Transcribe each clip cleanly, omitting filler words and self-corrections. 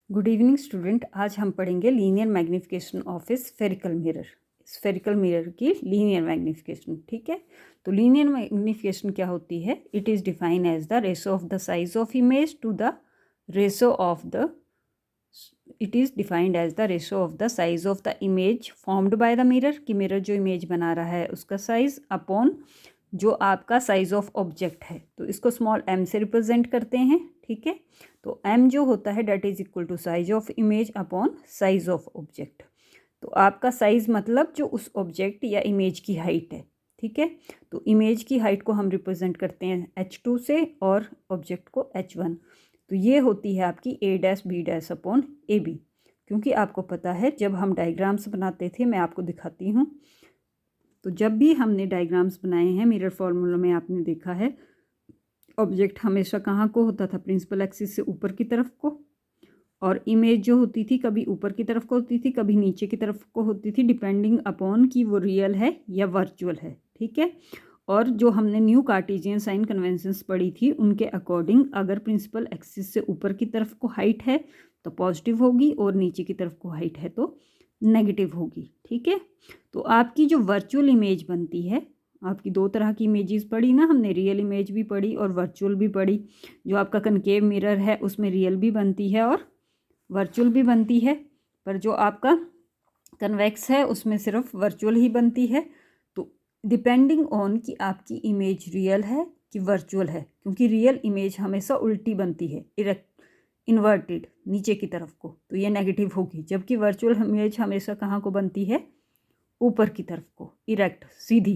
Good evening student. आज हम पढ़ेंगे linear magnification of a spherical mirror. Spherical mirror की लीनियर मैग्निफिकेशन। ठीक है, तो लीनियर मैग्निफिकेशन क्या होती है? It is defined as the ratio of the size of image to the ratio of the it is defined as the ratio of the size of the image formed by the mirror, कि mirror जो image बना रहा है उसका size upon जो आपका size of object है। तो इसको स्मॉल m से रिप्रेजेंट करते हैं। ठीक है, तो m जो होता है that is equal to size of image upon size of object. तो आपका साइज मतलब जो उस ऑब्जेक्ट या इमेज की हाइट है। ठीक है, तो इमेज की हाइट को हम रिप्रेजेंट करते हैं h2 से और ऑब्जेक्ट को h1। तो ये होती है आपकी a' b' अपॉन ab। क्योंकि आपको पता है जब हम डायग्राम्स बनाते थे, मैं आपको दिखाती हूँ, तो जब भी हमने डायग्राम्स बनाए हैं मिरर फॉर्मूला में आपने देखा है ऑब्जेक्ट हमेशा कहाँ को होता था? प्रिंसिपल एक्सिस से ऊपर की तरफ को, और इमेज जो होती थी कभी ऊपर की तरफ को होती थी, कभी नीचे की तरफ को होती थी, डिपेंडिंग अपॉन कि वो रियल है या वर्चुअल है। ठीक है, और जो हमने न्यू कार्टेशियन साइन कन्वेंशंस पढ़ी थी उनके अकॉर्डिंग अगर प्रिंसिपल एक्सिस से ऊपर की तरफ को हाइट है तो पॉजिटिव होगी और नीचे की तरफ को हाइट है तो नेगेटिव होगी। ठीक है, तो आपकी जो वर्चुअल इमेज बनती है, आपकी दो तरह की इमेजेस पढ़ी ना हमने, रियल इमेज भी पढ़ी और वर्चुअल भी पढ़ी। जो आपका कनकेव मिरर है उसमें रियल भी बनती है और वर्चुअल भी बनती है, पर जो आपका कन्वेक्स है उसमें सिर्फ वर्चुअल ही बनती है। तो डिपेंडिंग ऑन कि आपकी इमेज रियल है कि वर्चुअल है, क्योंकि रियल इमेज हमेशा उल्टी बनती है, इन्वर्टेड नीचे की तरफ को, तो ये नेगेटिव होगी। जबकि वर्चुअल इमेज हमेशा कहाँ को बनती है? ऊपर की तरफ को, इरेक्ट सीधी,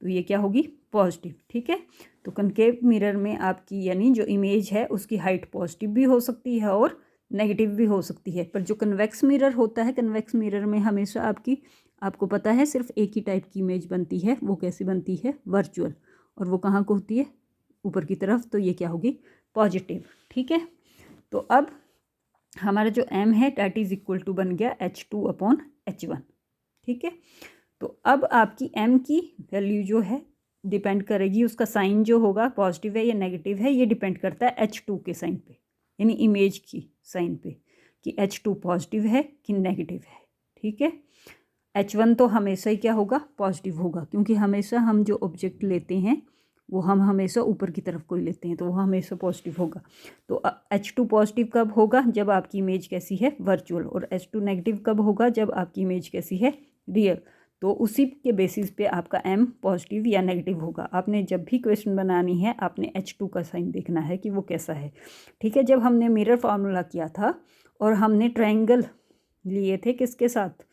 तो ये क्या होगी? पॉजिटिव। ठीक है, तो कनकेव मिरर में आपकी यानी जो इमेज है उसकी हाइट पॉजिटिव भी हो सकती है और नेगेटिव भी हो सकती है। पर जो कन्वेक्स मिरर होता है, कन्वेक्स मिरर में हमेशा आपको पता है सिर्फ एक ही टाइप की इमेज बनती है। वो कैसी बनती है? वर्चुअल, और वो कहाँ को होती है? ऊपर की तरफ, तो ये क्या होगी? पॉजिटिव। ठीक है, तो अब हमारा जो m है डैट इज इक्वल टू बन गया h2 अपॉन h1। ठीक है, तो अब आपकी m की वैल्यू जो है डिपेंड करेगी, उसका साइन जो होगा पॉजिटिव है या नेगेटिव है, ये डिपेंड करता है h2 के साइन पे, यानी इमेज की साइन पे, कि h2 पॉजिटिव है कि नेगेटिव है। ठीक है, h1 तो हमेशा ही क्या होगा? पॉजिटिव होगा, क्योंकि हमेशा हम जो ऑब्जेक्ट लेते हैं वो हम हमेशा ऊपर की तरफ को ही लेते हैं, तो वो हमेशा पॉजिटिव होगा। तो h2 पॉजिटिव कब होगा? जब आपकी इमेज कैसी है? वर्चुअल। और h2 नेगेटिव कब होगा? जब आपकी इमेज कैसी है? रियल। तो उसी के बेसिस पे आपका m पॉजिटिव या नेगेटिव होगा। आपने जब भी क्वेश्चन बनानी है आपने h2 का साइन देखना है कि वो कैसा है। ठीक है, जब हमने मिरर फार्मूला किया था और हमने ट्रायंगल लिए थे किसके साथ?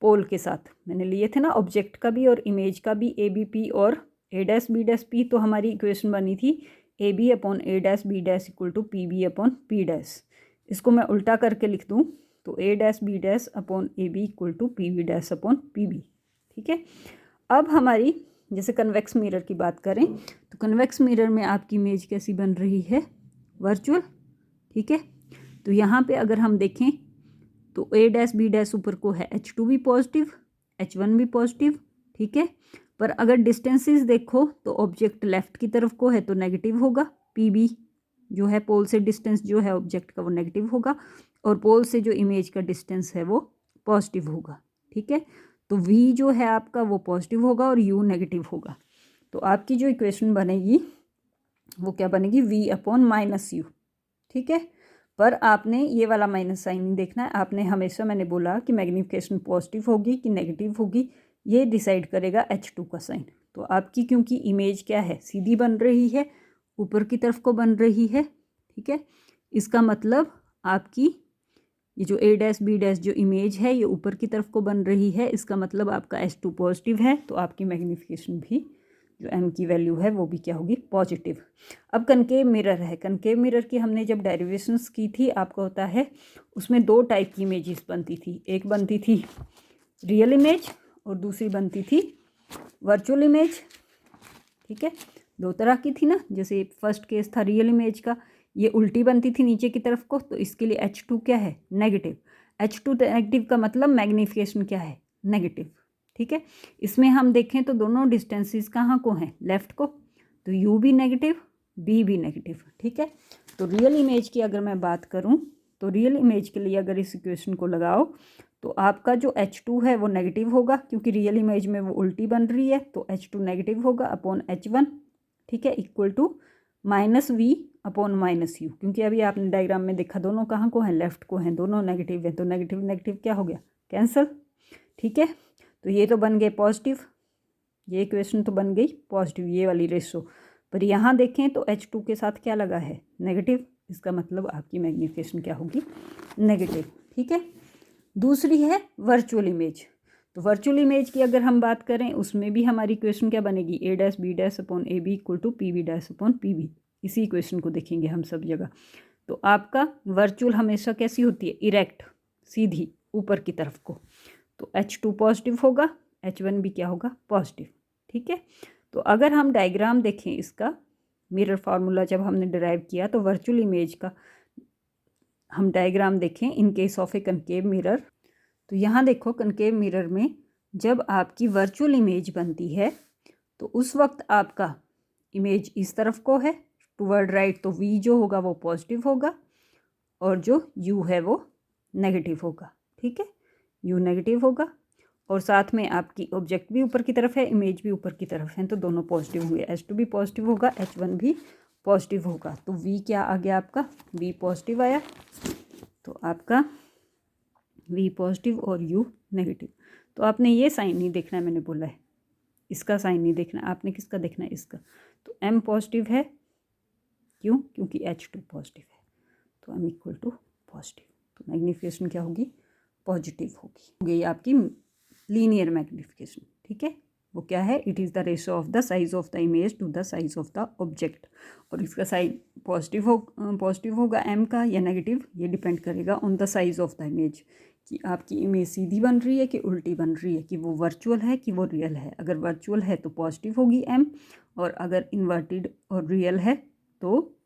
पोल के साथ मैंने लिए थे ना, ऑब्जेक्ट का भी और इमेज का भी, a b p और a'(b')p, तो हमारी इक्वेशन बनी थी ab upon a'(b' equal to pb upon p'। इसको मैं उल्टा करके लिख दूँ तो a'(b' upon ab equal to pb' upon pb। ठीक है, अब हमारी जैसे कन्वेक्स मिरर की बात करें तो कन्वेक्स मिरर में आपकी इमेज कैसी बन रही है? वर्चुअल। ठीक है, तो यहाँ पे अगर हम देखें तो a'(b' ऊपर को है, h2 भी पॉजिटिव, h1 भी पॉजिटिव। ठीक है, पर अगर डिस्टेंसेस देखो तो ऑब्जेक्ट लेफ्ट की तरफ को है तो नेगेटिव होगा, pb जो है पोल से डिस्टेंस जो है ऑब्जेक्ट का वो नेगेटिव होगा, और पोल से जो इमेज का डिस्टेंस है वो पॉजिटिव होगा। ठीक है, तो v जो है आपका वो पॉजिटिव होगा और u नेगेटिव होगा। तो आपकी जो इक्वेशन बनेगी वो क्या बनेगी? v upon minus you. ठीक है, पर आपने ये वाला माइनस साइन नहीं देखना है, आपने हमेशा, मैंने बोला कि मैग्निफिकेशन पॉजिटिव होगी कि नेगेटिव होगी, ये डिसाइड करेगा h2 का साइन। तो आपकी क्योंकि इमेज क्या है? सीधी बन रही है, ऊपर की तरफ को बन रही है। ठीक है, इसका मतलब आपकी ये जो a'(b' जो इमेज है ये ऊपर की तरफ को बन रही है, इसका मतलब आपका h2 पॉजिटिव है, तो आपकी मैग्निफिकेशन भी जो m की वैल्यू है वो भी क्या होगी? पॉजिटिव। अब कनकेव मिरर है, कनकेव मिरर की हमने जब डेरिवेशंस की थी आपको होता है उसमें दो टाइप की इमेजेस बनती थी, एक बनती थी रियल इमेज और दूसरी बनती थी वर्चुअल इमेज। ठीक है, दो तरह की थी ना। जैसे फर्स्ट केस था रियल इमेज का, ये उल्टी बनती थी नीचे की तरफ को, तो इसके लिए h2 क्या है? नेगेटिव। h2 नेगेटिव का मतलब मैग्निफिकेशन क्या है? नेगेटिव। ठीक है, इसमें हम देखें तो दोनों डिस्टेंसेस कहाँ को हैं? लेफ्ट को, तो u भी नेगेटिव, b भी नेगेटिव। ठीक है, तो रियल इमेज की अगर मैं बात करूँ तो रियल इमेज के लिए अगर इस इक्वेशन को लगाओ तो आपका जो H2 है वो नेगेटिव होगा, क्योंकि रियल इमेज में वो उल्टी बन रही है, तो H2 नेगेटिव होगा अपॉन H1, ठीक है, equal to -V upon -U, क्योंकि अभी आपने डायग्राम में देखा दोनों कहाँ को हैं, लेफ्ट को हैं, दोनों नेगेटिव हैं, तो नेगेटिव नेगेटिव क्या हो गया, कैंसिल, ठीक है। तो ये तो बन गए पॉजिटिव, ये इक्वेशन तो बन गई पॉजिटिव, ये वाली रेशो। पर यहाँ देखें तो H2 के साथ क्या लगा है, नेगेटिव, इसका मतलब आपकी मैग्नीफिकेशन क्या होगी, नेगेटिव, ठीक है। दूसरी है वर्चुअल इमेज। तो वर्चुअल इमेज की अगर हम बात करें उसमें भी हमारी इक्वेशन क्या बनेगी, A dash B dash upon AB equal to PB dash upon PB। इसी इक्वेशन को देखेंगे हम सब जगह। तो आपका वर्चुअल हमेशा कैसी होती है, इरेक्ट, सीधी ऊपर की तरफ को। तो H2 पॉजिटिव होगा, H1 भी क्या होगा, पॉजिटिव, ठीक है। तो अगर हम डायग्राम देखें इसका, मिरर फार्मूला जब हमने डिराइव किया तो वर्चुअल इमेज का हम डायग्राम देखें in case of A concave mirror. तो यहाँ देखो कनकेव मिरर में जब आपकी वर्चुअल इमेज बनती है तो उस वक्त आपका इमेज इस तरफ को है टुवर्ड राइट, तो V जो होगा वो पॉजिटिव होगा और जो U है वो नेगेटिव होगा, ठीक है, U नेगेटिव होगा। और साथ में आपकी ऑब्जेक्ट भी ऊपर की तरफ है, इमेज भी ऊपर की तरफ है, तो दोनों पॉजिटिव होंगे। H2 भी पॉजिटिव होगा, H1 भी पॉजिटिव होगा। तो V क्या आ गया आपका, V पॉजिटिव आया। तो आपका V पॉजिटिव और U नेगेटिव। तो आपने ये साइन नहीं देखना है, मैंने बोला है इसका साइन नहीं देखना, आपने किसका देखना है, इसका। तो M पॉजिटिव है, क्यों, क्योंकि H2 पॉजिटिव है, तो M इक्वल टू पॉजिटिव। तो मैग्नीफिकेशन क्या होगी, पॉजिटिव होगी। हो गई आपकी लीनियर मैग्नीफिकेशन, ठीक है। वो क्या है, it is the ratio of the size of the image to the size of the object. और इसका साइज पॉजिटिव होगा M का या नेगेटिव, ये डिपेंड करेगा on the size of the image, कि आपकी इमेज सीधी बन रही है कि उल्टी बन रही है, कि वो वर्चुअल है कि वो रियल है। अगर वर्चुअल है तो पॉजिटिव होगी M, और अगर इन्वर्टेड और रियल है तो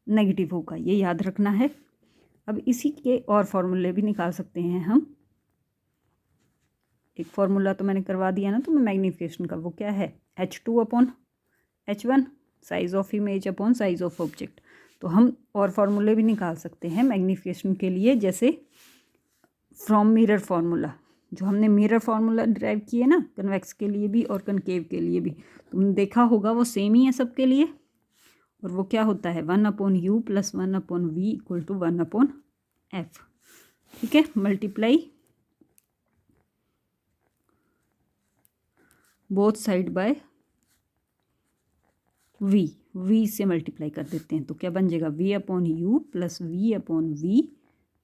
नेगेटिव होगा, ये याद रखना है। अब इसी के और फॉर्मूले भी निकाल सकते हैं हम। एक फार्मूला तो मैंने करवा दिया ना, तो मैं मैग्नीफिकेशन का, वो क्या है, H2 upon H1, size of image upon size of object. तो हम और फार्मूले भी निकाल सकते हैं मैग्नीफिकेशन के लिए, जैसे फ्रॉम मिरर फार्मूला, जो हमने मिरर फार्मूला ड्राइव किए ना कन्वेक्स के लिए भी और कनकेव के लिए भी, तुमने देखा होगा वो सेम ही है सबके लिए। और वो क्या होता है, 1/U plus 1/V equal to 1/F, ठीक है, multiply both side by V से मल्टीप्लाई कर देते हैं, तो क्या बन जाएगा, V/U plus V/V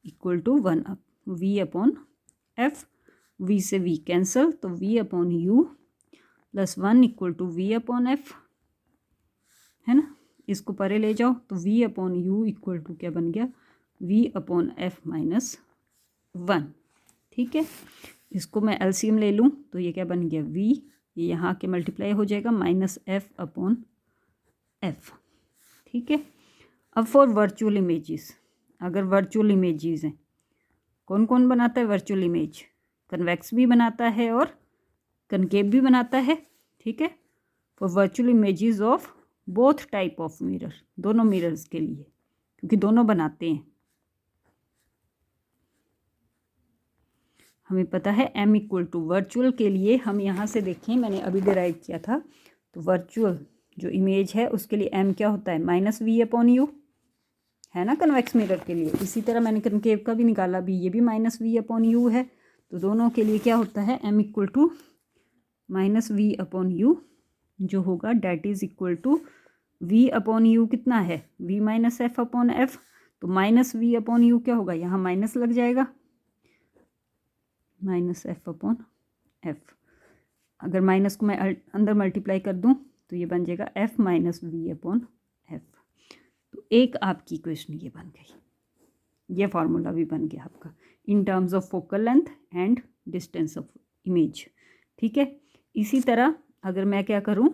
equal to 1/V/F। V से V कैंसल, तो V/U plus 1 equal to V/F, है ना। इसको परे ले जाओ तो V/U इक्वल टू क्या बन गया, V/F माइनस 1, ठीक है। इसको मैं LCM ले लूँ तो ये क्या बन गया, V, ये यहाँ के मल्टीप्लाई हो जाएगा -F/F, ठीक है। अब फॉर वर्चुअल इमेजेस, अगर वर्चुअल इमेजेस हैं, कौन कौन बनाता है वर्चुअल इमेज, कन्वेक्स भी बनाता है और कनकेव भी बनाता है, ठीक है। For virtual images of both type of mirror, दोनों मिरर्स के लिए, क्योंकि दोनों बनाते हैं। हमें पता है M इक्वल टू, वर्चुअल के लिए हम यहाँ से देखें, मैंने अभी डिराइव किया था, तो वर्चुअल जो इमेज है उसके लिए M क्या होता है, -V/U, है ना, कन्वेक्स मिरर के लिए। इसी तरह मैंने कनकेव का भी निकाला भी, ये भी -V/U है। तो दोनों के लिए क्या होता है, M इक्वल टू -V/U जो होगा, that is equal to V/U कितना है, V-F/F। तो -V/U क्या होगा, यहाँ माइनस लग जाएगा, -F/F। अगर माइनस को मैं अंदर मल्टीप्लाई कर दूं तो ये बन जाएगा F माइनस V/F। तो एक आपकी इक्वेशन ये बन गई, ये फार्मूला भी बन गया आपका in terms of focal length and distance of image, ठीक है। इसी तरह अगर मैं क्या करूं,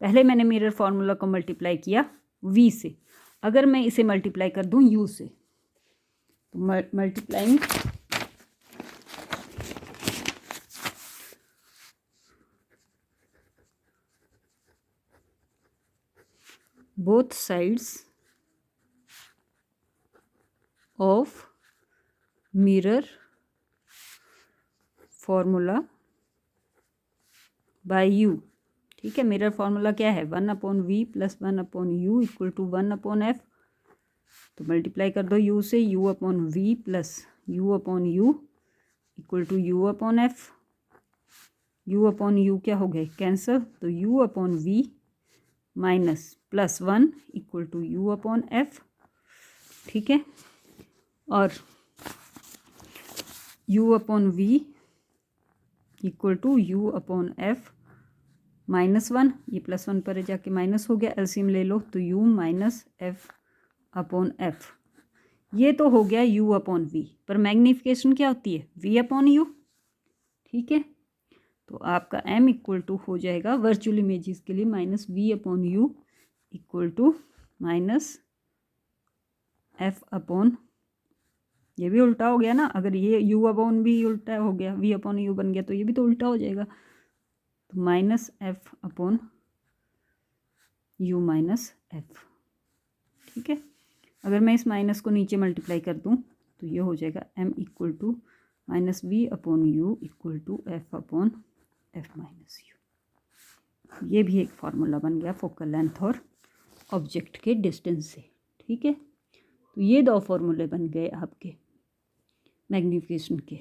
पहले मैंने मिरर फार्मूला को मल्टीप्लाई किया V से, अगर मैं इसे मल्टीप्लाई कर दूं U से, तो multiplying both sides of mirror formula bye you. ठीक है, मिरर फॉर्मूला क्या है, 1/v + 1/u equal to 1/f। तो मल्टीप्लाई कर दो u से, u/v + u/u equal to u/f। u/u क्या हो गए, कैंसल, तो u/v minus +1 equal to u/f। ठीक है, और u/v इक्वल टू u/f -1, ये +1 पर जाके माइनस हो गया, एलसीएम ले लो तो u - f/f। ये तो हो गया u/v, पर मैग्नीफिकेशन क्या होती है, v/u। ठीक है, तो आपका m इक्वल टू हो जाएगा वर्चुअल इमेजेस के लिए -v/u इक्वल टू -f/, ये भी उल्टा हो गया ना, अगर ये u/v उल्टा हो गया, v/u बन गया, तो ये भी तो उल्टा हो जाएगा, तो -f/u - f। ठीक है, अगर मैं इस माइनस को नीचे मल्टीप्लाई कर दूं तो ये हो जाएगा m equal to -v/u equal to f/f - u। ये भी एक फार्मूला बन गया फोकल लेंथ और ऑब्जेक्ट के डिस्टेंस से। ठीक है, तो ये दो फार्मूले बन गए आपके मैग्नीफिकेशन के।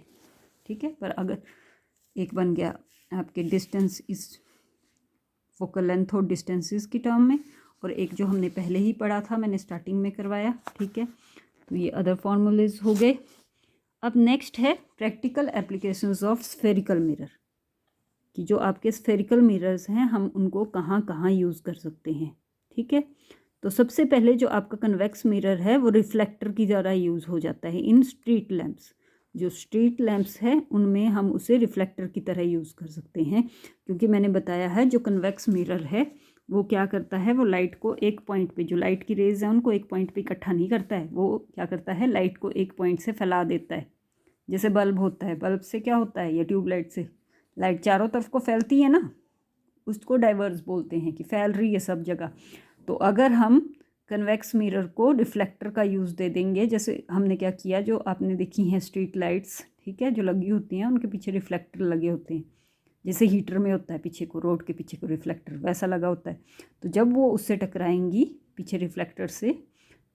ठीक है, पर अगर एक बन गया आपके डिस्टेंस इस फोकल लेंथ और डिस्टेंसेस की टर्म में, और एक जो हमने पहले ही पढ़ा था, मैंने स्टार्टिंग में करवाया। ठीक है, तो ये अदर फार्मूलेज हो गए। अब नेक्स्ट है practical applications of spherical mirror, कि जो आपके स्फेरिकल मिरर्स हैं हम उनको कहाँ कहाँ यूज़ कर सकते हैं। ठीक है, तो सबसे पहले जो आपका कन्वेक्स मिरर है वो रिफ्लेक्टर की ज़्यादा यूज़ हो जाता है इन स्ट्रीट लैंप्स। जो स्ट्रीट लैंप्स है उनमें हम उसे रिफ्लेक्टर की तरह यूज़ कर सकते हैं, क्योंकि मैंने बताया है जो कन्वेक्स मिरर है वो क्या करता है, वो लाइट को एक पॉइंट पे, जो लाइट की रेज है उनको एक पॉइंट पे इकट्ठा नहीं करता है, वो क्या करता है, लाइट को एक पॉइंट से फैला देता है। जैसे बल्ब होता है, बल्ब से क्या होता है, या ट्यूबलाइट से लाइट चारों तरफ को फैलती है ना, उसको डाइवर्स बोलते हैं कि फैल रही है सब जगह। तो अगर हम कन्वेक्स मिरर को रिफ्लेक्टर का यूज़ दे देंगे, जैसे हमने क्या किया, जो आपने देखी हैं स्ट्रीट लाइट्स, ठीक है, जो लगी होती हैं उनके पीछे रिफ्लेक्टर लगे होते हैं, जैसे हीटर में होता है पीछे को, रोड के पीछे को रिफ्लेक्टर वैसा लगा होता है। तो जब वो उससे टकराएंगी पीछे रिफ्लेक्टर से,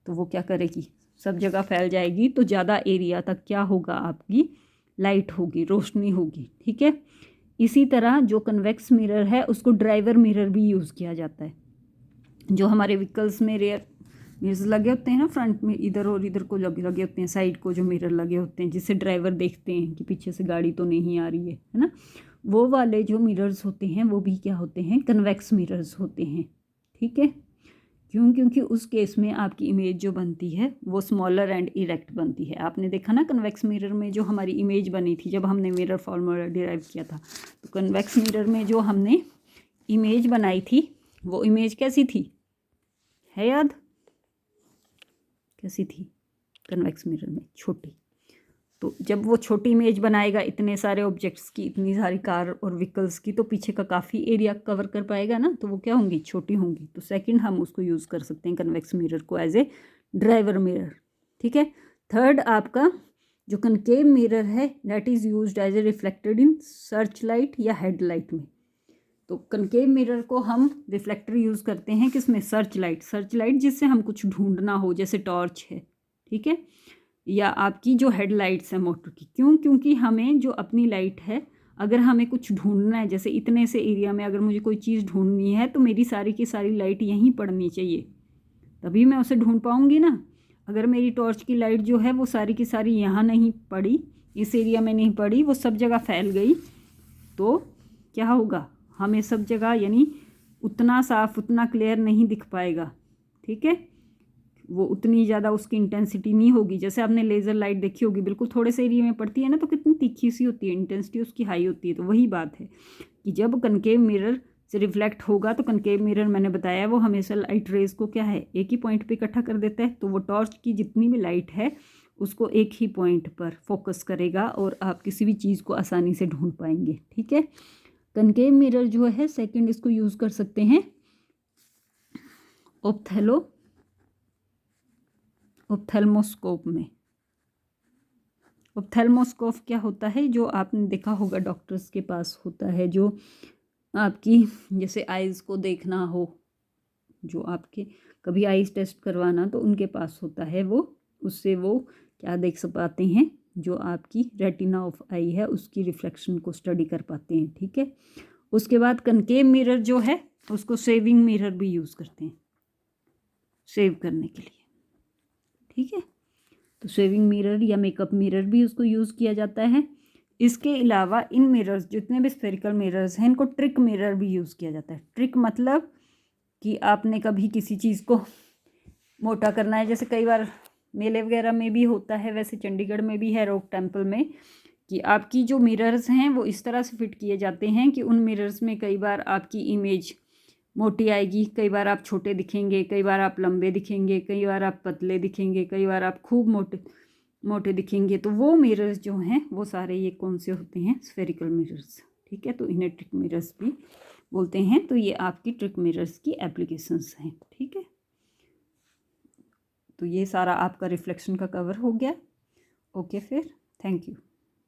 तो वो क्या करेगी, सब जगह फैल जाएगी, तो ज़्यादा एरिया तक क्या होगा, आपकी लाइट होगी, रोशनी होगी। ठीक है, इसी तरह जो कन्वेक्स मिरर है उसको ड्राइवर मिरर भी यूज़ किया जाता है। जो हमारे व्हीकल्स में रेयर मिरर्स लगे होते हैं ना, फ्रंट में इधर और इधर को लगे होते हैं, साइड को जो मिरर लगे होते हैं, जिससे ड्राइवर देखते हैं कि पीछे से गाड़ी तो नहीं आ रही है ना, वो वाले जो मिरर्स होते हैं वो भी क्या होते हैं, कन्वेक्स मिरर्स होते हैं। ठीक है, क्यों, क्योंकि उस केस में आपकी इमेज जो बनती है वो स्मॉलर एंड इरेक्ट बनती है। आपने देखा ना कन्वेक्स मिरर में जो हमारी इमेज बनी थी जब हमने मिरर फॉर्मूला डिराइव किया था, तो कन्वेक्स मिरर में जो हमने इमेज बनाई थी वो इमेज कैसी थी, है याद, कैसी थी, कन्वेक्स मिरर में छोटी। तो जब वो छोटी इमेज बनाएगा इतने सारे ऑब्जेक्ट्स की, इतनी सारी कार और व्हीकल्स की, तो पीछे का काफ़ी एरिया कवर कर पाएगा ना, तो वो क्या होंगी, छोटी होंगी। तो सेकंड हम उसको यूज़ कर सकते हैं कन्वेक्स मिरर को एज ए ड्राइवर मिरर। ठीक है, थर्ड आपका जो कनकेव मिरर है that is used as a reflected in search light या हेडलाइट में। तो कनकेव मिरर को हम रिफ्लेक्टर यूज़ करते हैं किसमें, सर्च लाइट जिससे हम कुछ ढूंढना हो, जैसे टॉर्च है, ठीक है, या आपकी जो हेडलाइट्स है मोटर की। क्यों, क्योंकि हमें जो अपनी लाइट है, अगर हमें कुछ ढूंढना है, जैसे इतने से एरिया में अगर मुझे कोई चीज़ ढूंढनी है, तो मेरी सारी की सारी लाइट यहीं पड़नी चाहिए, तभी मैं उसे ढूंढ पाऊँगी ना। अगर मेरी टॉर्च की लाइट जो है वो सारी की सारी यहाँ नहीं पड़ी, इस एरिया में नहीं पड़ी, वो सब जगह फैल गई, तो क्या होगा, हमें सब जगह यानी उतना साफ, उतना क्लियर नहीं दिख पाएगा। ठीक है, वो उतनी ज़्यादा उसकी इंटेंसिटी नहीं होगी। जैसे आपने लेज़र लाइट देखी होगी, बिल्कुल थोड़े से एरिया में पड़ती है ना, तो कितनी तीखी सी होती है, इंटेंसिटी उसकी हाई होती है। तो वही बात है कि जब कनकेव मिरर से रिफ्लेक्ट होगा, तो कनकेव मिरर मैंने बताया वो हमेशा लाइट रेज को क्या है, एक ही पॉइंट पे इकट्ठा कर देता है। तो वो टॉर्च की जितनी भी लाइट है उसको एक ही पॉइंट पर फोकस करेगा और आप किसी भी चीज़ को आसानी से ढूंढ पाएंगे। ठीक है, कनकेव मिरर जो है सेकंड इसको यूज़ कर सकते हैं ऑप्थेल्मोस्कोप में। ऑप्थेल्मोस्कोप क्या होता है, जो आपने देखा होगा डॉक्टर्स के पास होता है, जो आपकी जैसे आइज़ को देखना हो, जो आपके कभी आइज़ टेस्ट करवाना तो उनके पास होता है वो, उससे वो क्या देख पाते हैं, जो आपकी रेटिना ऑफ आई है उसकी रिफ्लेक्शन को स्टडी कर पाते हैं। ठीक है, उसके बाद कनकेव मिरर जो है उसको सेविंग मिरर भी यूज़ करते हैं सेव करने के लिए। ठीक है, तो सेविंग मिरर या मेकअप मिरर भी उसको यूज़ किया जाता है। इसके अलावा इन मिरर्स जितने भी स्फेरिकल मिरर्स हैं इनको ट्रिक मिरर भी यूज़ किया जाता है। ट्रिक मतलब कि आपने कभी किसी चीज़ को मोटा करना है, जैसे कई बार मेले वगैरह में भी होता है, वैसे चंडीगढ़ में भी है रॉक टेम्पल में, कि आपकी जो मिरर्स हैं वो इस तरह से फिट किए जाते हैं कि उन मिरर्स में कई बार आपकी इमेज मोटी आएगी, कई बार आप छोटे दिखेंगे, कई बार आप लंबे दिखेंगे, कई बार आप पतले दिखेंगे, कई बार आप खूब मोटे दिखेंगे। तो वो मिरर्स जो हैं वो सारे ये कौन से होते हैं, स्फेरिकल मिरर्स। ठीक है, तो इन्हें ट्रिक मिरर्स भी बोलते हैं। तो ये आपकी ट्रिक मिरर्स की एप्लीकेशंस हैं। ठीक है, तो ये सारा आपका रिफ्लेक्शन का कवर हो गया। ओके, फिर थैंक यू।